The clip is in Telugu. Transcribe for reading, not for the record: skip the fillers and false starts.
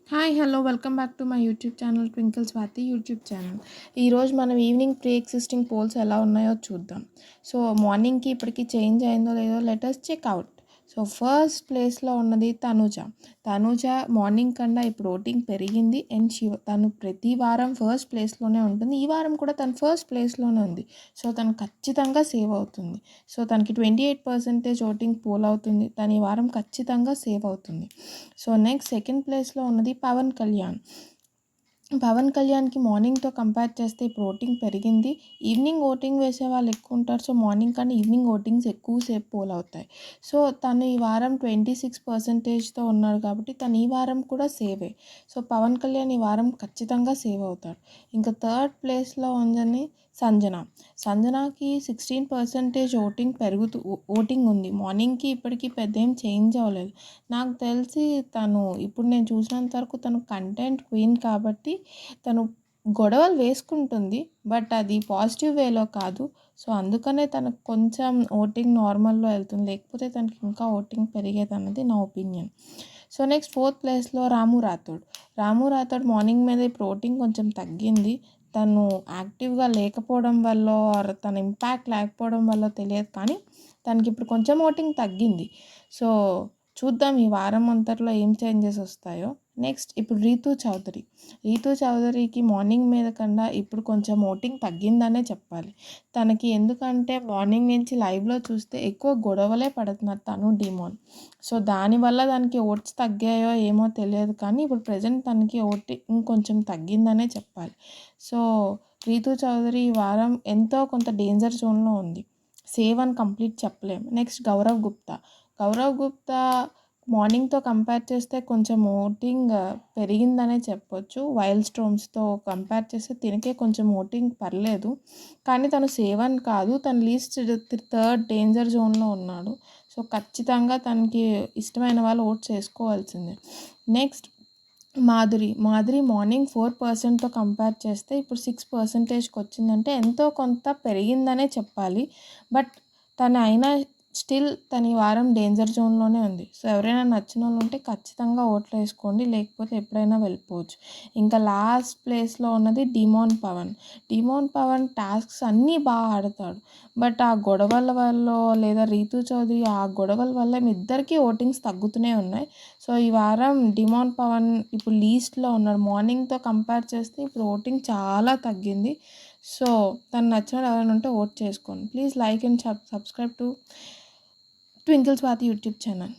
Hi hello welcome back to my YouTube channel twinkle Swathi YouTube channel. ఈరోజు మనం ఈవినింగ్ ప్రీ ఎగ్జిస్టింగ్ పోల్స్ ఎలా ఉన్నాయో చూద్దాం. సో మార్నింగ్కి ఇప్పటికి చేంజ్ అయిందో లేదో letters check out. So first ప్లేస్లో ఉన్నది తనూజ. తనూజ మార్నింగ్ కన్నా ఇప్పుడు ఓటింగ్ పెరిగింది అండ్ తను ప్రతి వారం ఫస్ట్ ప్లేస్లోనే ఉంటుంది. ఈ వారం కూడా తను ఫస్ట్ ప్లేస్లోనే ఉంది. సో తను ఖచ్చితంగా సేవ్ అవుతుంది. సో తనకి 28% ఓటింగ్ పోల్ అవుతుంది. తను ఈ వారం ఖచ్చితంగా సేవ్ అవుతుంది. సో నెక్స్ట్ సెకండ్ ప్లేస్లో ఉన్నది పవన్ కళ్యాణ్. పవన్ కళ్యాణ్కి మార్నింగ్తో కంపేర్ చేస్తే ఇప్పుడు ఓటింగ్ పెరిగింది. ఈవినింగ్ ఓటింగ్ వేసే వాళ్ళు ఎక్కువ ఉంటారు. సో మార్నింగ్ కన్నా ఈవినింగ్ ఓటింగ్స్ ఎక్కువసేపు పోల్ అవుతాయి. సో తను ఈ వారం 26%తో ఉన్నాడు కాబట్టి తను ఈ వారం కూడా సేవే. సో పవన్ కళ్యాణ్ ఈ వారం ఖచ్చితంగా సేవ్ అవుతాడు. ఇంకా థర్డ్ ప్లేస్లో ఉందని సంజనాకి 16% ఓటింగ్ ఉంది. మార్నింగ్కి ఇప్పటికీ పెద్ద ఏం చేంజ్ అవ్వలేదు. నాకు తెలిసి తను ఇప్పుడు నేను చూసినంత వరకు తను కంటెంట్ క్వీన్ కాబట్టి తను గొడవలు వేసుకుంటుంది. బట్ అది పాజిటివ్ వేలో కాదు. సో అందుకనే తనకు కొంచెం ఓటింగ్ నార్మల్‌లో వెళ్తుంది. లేకపోతే తనకి ఇంకా ఓటింగ్ పెరిగేదన్నది నా ఒపీనియన్. సో నెక్స్ట్ ఫోర్త్ ప్లేస్‌లో రాము రాథోడ్ మార్నింగ్ మీద ఇప్పుడు ఓటింగ్ కొంచెం తగ్గింది. తను యాక్టివ్‌గా లేకపోవడం వల్లో ఆర్ తన ఇంపాక్ట్ లేకపోవడం వల్లో తెలియదు కానీ తనకి ఇప్పుడు కొంచెం ఓటింగ్ తగ్గింది. సో చూద్దాం ఈ వారం అంతట్లో ఏం చేంజెస్ వస్తాయో. నెక్స్ట్ ఇప్పుడు రీతూ చౌదరికి మార్నింగ్ మీద కన్నా ఇప్పుడు కొంచెం ఓటింగ్ తగ్గిందనే చెప్పాలి. తనకి ఎందుకంటే మార్నింగ్ నుంచి లైవ్లో చూస్తే ఎక్కువ గొడవలే పడుతున్నారు తను డిమోన్. సో దానివల్ల దానికి ఓట్స్ తగ్గాయో ఏమో తెలియదు కానీ ఇప్పుడు ప్రజెంట్ తనకి ఓటింగ్ కొంచెం తగ్గిందనే చెప్పాలి. సో రీతూ చౌదరి ఈ వారం ఎంతో కొంత డేంజర్ జోన్లో ఉంది. సేవ్ అని కంప్లీట్ చెప్పలేం. నెక్స్ట్ గౌరవ్ గుప్తా మార్నింగ్తో కంపేర్ చేస్తే కొంచెం ఓటింగ్ పెరిగిందనే చెప్పొచ్చు. వైల్డ్ స్టోమ్స్తో కంపేర్ చేస్తే తినకే కొంచెం ఓటింగ్ పర్లేదు. కానీ తను సేవ్ అని కాదు, తను లీస్ట్ థర్డ్ డేంజర్ జోన్లో ఉన్నాడు. సో ఖచ్చితంగా తనకి ఇష్టమైన వాళ్ళు ఓట్ చేసుకోవాల్సిందే. నెక్స్ట్ మాధురి మార్నింగ్ 4%తో కంపేర్ చేస్తే ఇప్పుడు 6%కి వచ్చిందంటే ఎంతో కొంత పెరిగిందనే చెప్పాలి. బట్ తను అయినా స్టిల్ తను ఈ వారం డేంజర్ జోన్లోనే ఉంది. సో ఎవరైనా నచ్చిన వాళ్ళు ఉంటే ఖచ్చితంగా ఓట్లు వేసుకోండి. లేకపోతే ఎప్పుడైనా వెళ్ళిపోవచ్చు. ఇంకా లాస్ట్ ప్లేస్లో ఉన్నది డిమోన్ పవన్ టాస్క్స్ అన్నీ బాగా ఆడతాడు. బట్ ఆ గొడవల వల్ల లేదా రీతూ చౌదరి ఆ గొడవల వల్ల ఇద్దరికీ ఓటింగ్స్ తగ్గుతూనే ఉన్నాయి. సో ఈ వారం డిమోన్ పవన్ ఇప్పుడు లీస్ట్లో ఉన్నాడు. మార్నింగ్తో కంపేర్ చేస్తే ఇప్పుడు ఓటింగ్ చాలా తగ్గింది. సో తను నచ్చిన ఎవరైనా ఉంటే ఓట్ చేసుకోండి. Please like and subscribe to twinkle Swathi YouTube channel.